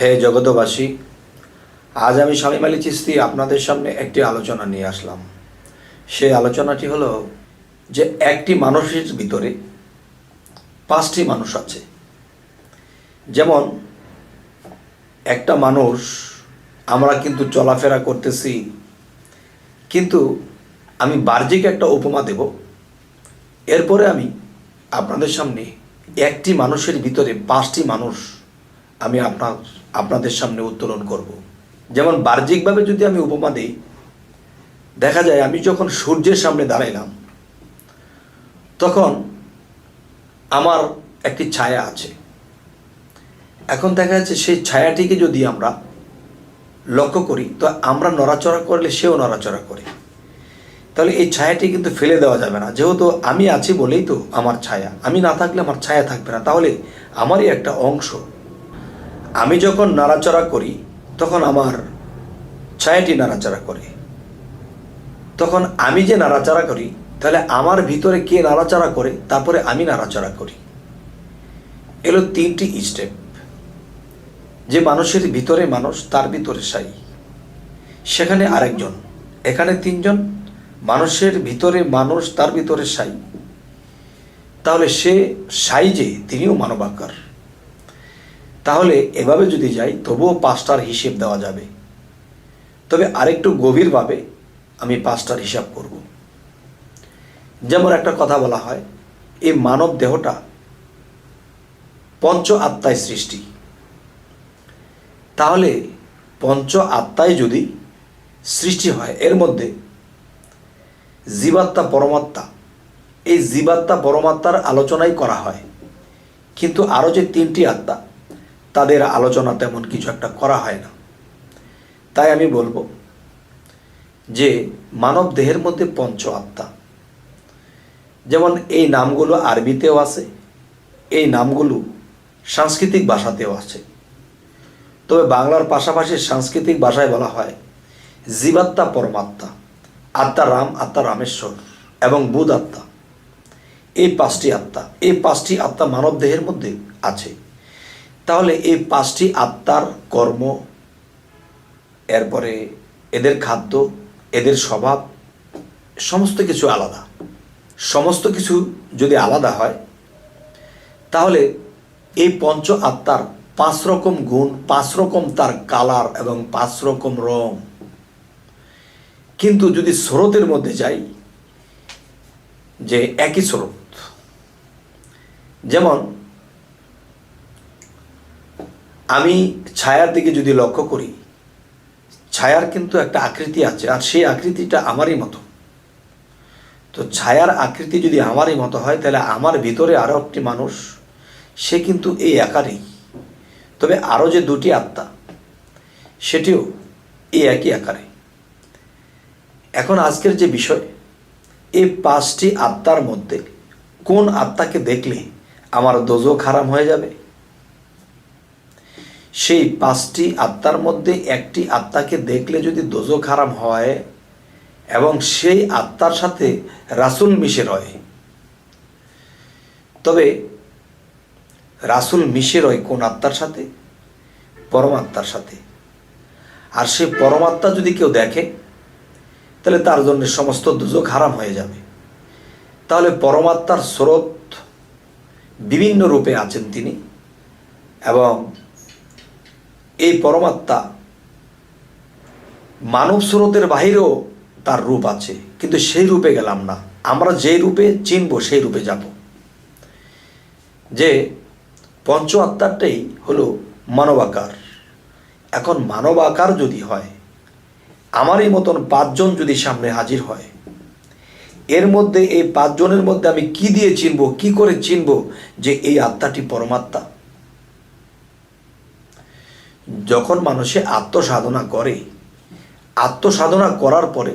হে জগতবাসী, আজ আমি শামীম আলী চিশতি আপনাদের সামনে একটি আলোচনা নিয়ে আসলাম। সেই আলোচনাটি হলো যে একটি মানুষের ভিতরে 5টি মানুষ আছে। যেমন একটা মানুষ, আমরা কিন্তু চলাফেরা করতেছি, কিন্তু আমি বাহ্যিক একটা উপমা দেব, এরপরে আমি আপনাদের সামনে একটি মানুষের ভিতরে 5টি মানুষ আমি আপনাদের সামনে উত্তোলন করব। যেমন বাহ্যিকভাবে যদি আমি উপমা দিই, দেখা যায় আমি যখন সূর্যের সামনে দাঁড়াইলাম, তখন আমার একটি ছায়া আছে। এখন দেখা যাচ্ছে সেই ছায়াটিকে যদি আমরা লক্ষ্য করি, তো আমরা নড়াচড়া করলে সেও নড়াচড়া করে। তাহলে এই ছায়াটি কিন্তু ফেলে দেওয়া যাবে না, যেহেতু আমি আছি বলেই তো আমার ছায়া। আমি না থাকলে আমার ছায়া থাকবে না, তাহলে আমারই একটা অংশ। আমি যখন নাড়াচড়া করি তখন আমার ছায়াটি নাড়াচাড়া করে। তখন আমি যে নাড়াচাড়া করি, তাহলে আমার ভিতরে কে নাড়াচাড়া করে, তারপরে আমি নাড়াচাড়া করি। এলো 3টি স্টেপ। যে মানুষের ভিতরে মানুষ, তার ভিতরে সাই, সেখানে আরেকজন, এখানে 3জন। মানুষের ভিতরে মানুষ, তার ভিতরে সাই, তাহলে সে সাই যে তিনিও মানবাকার। তাহলে এভাবে যদি যাই, তবুও 5টার হিসেব দেওয়া যাবে। তবে আরেকটু গভীরভাবে আমি 5টার হিসাব করব। যেমন একটা কথা বলা হয়, এই মানব দেহটা পঞ্চ আত্মায় সৃষ্টি। তাহলে পঞ্চ আত্মায় যদি সৃষ্টি হয়, এর মধ্যে জীবাত্মা পরমাত্মা, এই জীবাত্মা পরমাত্মার আলোচনাই করা হয়, কিন্তু আরও যে 3টি আত্মা, তাদের আলোচনা তেমন কিছু একটা করা হয় না। তাই আমি বলবো যে মানব দেহের মধ্যে পঞ্চ আত্মা। যেমন এই নামগুলো আরবিতেও আছে, এই নামগুলো সাংস্কৃতিক ভাষাতেও আছে। তবে বাংলার পাশাপাশি সাংস্কৃতিক ভাষায় বলা হয় জীবাত্মা পরমাত্মা, আত্মা রাম, আত্মা রামেশ্বর এবং বুধ আত্মা। এই 5টি আত্মা, এই 5টি আত্মা মানব দেহের মধ্যে আছে। তাহলে এই 5টি আত্মার কর্ম, এরপরে এদের খাদ্য, এদের স্বভাব, সমস্ত কিছু আলাদা। সমস্ত কিছু যদি আলাদা হয়, তাহলে এই পঞ্চ আত্মার 5 রকম গুণ, 5 রকম তার কালার এবং 5 রকম রং। কিন্তু যদি স্রোতের মধ্যে যাই, যে একই স্রোত, যেমন আমি ছায়ার দিকে যদি লক্ষ্য করি, ছায়ার কিন্তু একটা আকৃতি আছে, আর সেই আকৃতিটা আমারই মতো। তো ছায়ার আকৃতি যদি আমারই মতো হয়, তাহলে আমার ভিতরে আরও একটি মানুষ, সে কিন্তু এই আকারই। তবে আরও যে 2টি আত্মা, সেটিও এই একই আকারে। এখন আজকের যে বিষয়, এই 5টি আত্মার মধ্যে কোন আত্মাকে দেখলে আমার দোজখ হারাম হয়ে যাবে? সেই 5টি আত্মার মধ্যে একটি আত্মাকে দেখলে যদি দোজখ হারাম হয়, এবং সেই আত্মার সাথে রাসূল মিশে রয়, তবে রাসূল মিশে রয় কোন আত্মার সাথে? পরমাত্মার সাথে। আর সেই পরমাত্মা যদি কেউ দেখে, তাহলে তার জন্য সমস্ত দোজখ হারাম হয়ে যাবে। তাহলে পরমাত্মার স্রোত বিভিন্ন রূপে আছেন তিনি, এবং এই পরমাত্মা মানব স্রোতের বাহিরেও তার রূপ আছে, কিন্তু সেই রূপে গেলাম না। আমরা যে রূপে চিনব, সেই রূপে যাব। যে পঞ্চ আত্মাটাই হলো মানবাকার। এখন মানব আকার যদি হয়, আমারই মতন 5জন যদি সামনে হাজির হয়, এর মধ্যে এই 5 জনের মধ্যে আমি কি দিয়ে চিনব, কি করে চিনব যে এই আত্মাটি পরমাত্মা? যখন মানুষে আত্মসাধনা করে, আত্মসাধনা করার পরে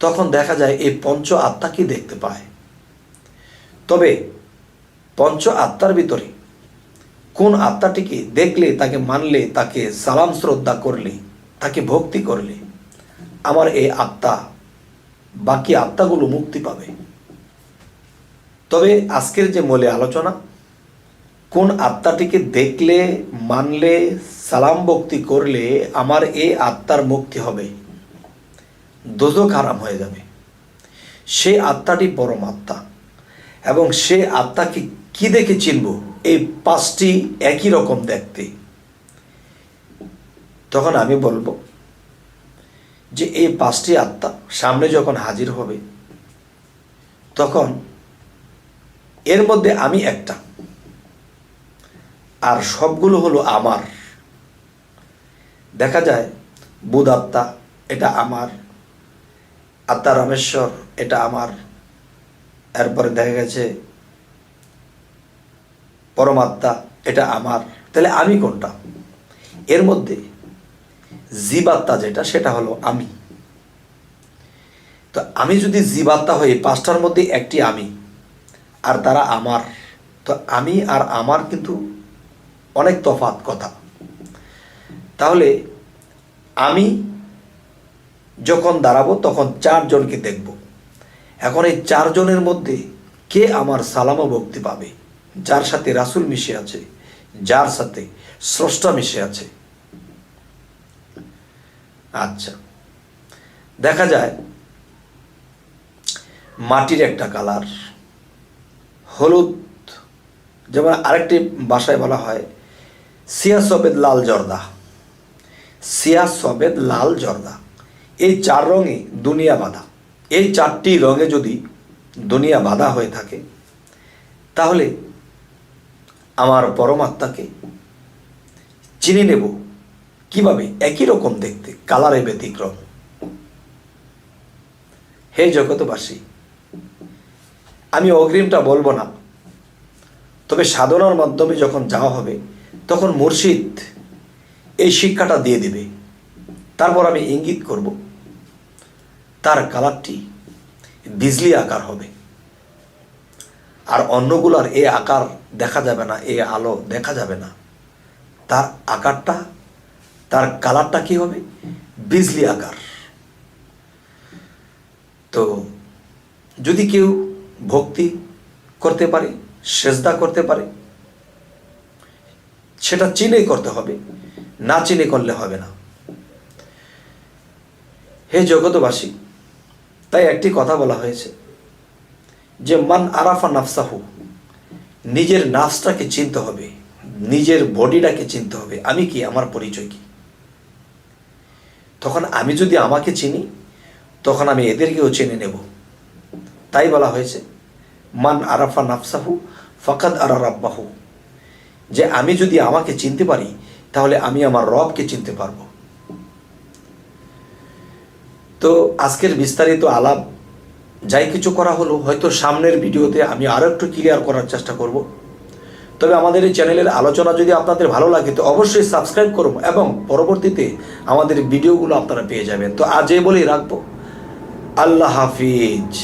তখন দেখা যায় এই পঞ্চ আত্মাকে দেখতে পায়। তবে পঞ্চ আত্মার ভিতরে কোন আত্মাটিকে দেখলে, তাকে মানলে, তাকে সালাম শ্রদ্ধা করলে, তাকে ভক্তি করলে আমার এই আত্মা বাকি আত্মাগুলো মুক্তি পাবে। তবে আজকের যে মূলে আলোচনা, কোন আত্মাটিকে দেখলে, মানলে, সালাম ভক্তি করলে আমার এই আত্মার মুক্তি হবে, দোজখ হারাম হয়ে যাবে। সেই আত্মাটি পরম আত্মা, এবং সে আত্মাকে কি দেখে চিনব? এই পাঁচটি একই রকম দেখতে। তখন আমি বলবো যে এই পাঁচটি আত্মা সামনে যখন হাজির হবে, তখন এর মধ্যে আমি একটা, আর সবগুলো হলো আমার। দেখা যায় বুধ আত্মা, এটা আমার। আত্মা রামেশ্বর, এটা আমার। এরপরে দেখা গেছে পরমাত্মা, এটা আমার। তাহলে আমি কোনটা? এর মধ্যে জীবাত্মা যেটা, সেটা হলো আমি। তো আমি যদি জীবাত্মা হই, পাঁচটার মধ্যে একটি আমি, আর তারা আমার, তো আমি আর আমার কিন্তু অনেক তফাৎ কথা। তাহলে আমি যখন দাঁড়াবো তখন চারজনকে দেখব। এখন এই চারজনের মধ্যে কে আমার সালাম ও ভক্তি পাবে? যার সাথে রাসূল মিশে আছে, যার সাথে স্রষ্টা মিশে আছে। আচ্ছা, দেখা যায় মাটির একটা কালার হলুদ, যেমন আরেকটি ভাষায় বলা হয় সিয়া সবেদ লাল জর্দা। সিয়া সবেদ লাল জর্দা, এই চার রঙে দুনিয়া বাঁধা। এই চারটি রঙে যদি দুনিয়া বাঁধা হয়ে থাকে, তাহলে আমার পরমাত্মাকে চিনে নেব কিভাবে? একই রকম দেখতে, কালারে ব্যতিক্রম। হে জগতবাসী, আমি অগ্রিমটা বলবো না, তবে সাধনার মাধ্যমে যখন যাওয়া হবে তখন মুর্শিদ এই শিক্ষাটা দিয়ে দেবে। তারপর আমি ইঙ্গিত করব, তার কালারটি বিজলি আকার হবে, আর অন্যগুলার এ আকার দেখা যাবে না, এ আলো দেখা যাবে না। তার আকারটা, তার কালারটা কি হবে? বিজলি আকার। তো যদি কেউ ভক্তি করতে পারে, সেজদা করতে পারে, সেটা চিনেই করতে হবে, না চিনে করলে হবে না। হে জগতবাসী, তাই একটি কথা বলা হয়েছে যে মান আরাফা নাফসাহু, নিজের নাফসটাকে চিনতে হবে, নিজের বডিটাকে চিনতে হবে। আমি কি? আমার পরিচয় কি? তখন আমি যদি আমাকে চিনি, তখন আমি এদেরকেও চিনে নেব। তাই বলা হয়েছে মান আরাফা নাফসাহু ফাকাদ আরা রাব্বাহু, যে আমি যদি আমাকে চিনতে পারি, তাহলে আমি আমার রবকে চিনতে পারবো। তো আজকের বিস্তারিত আলাপ যাই কিছু করা হলো, হয়তো সামনের ভিডিওতে আমি আরও একটু ক্লিয়ার করার চেষ্টা করব। তবে আমাদের এই চ্যানেলের আলোচনা যদি আপনাদের ভালো লাগে, তো অবশ্যই সাবস্ক্রাইব করুন, এবং পরবর্তীতে আমাদের ভিডিওগুলো আপনারা পেয়ে যাবেন। তো আজ এই বলেই রাখবো। আল্লাহ হাফিজ।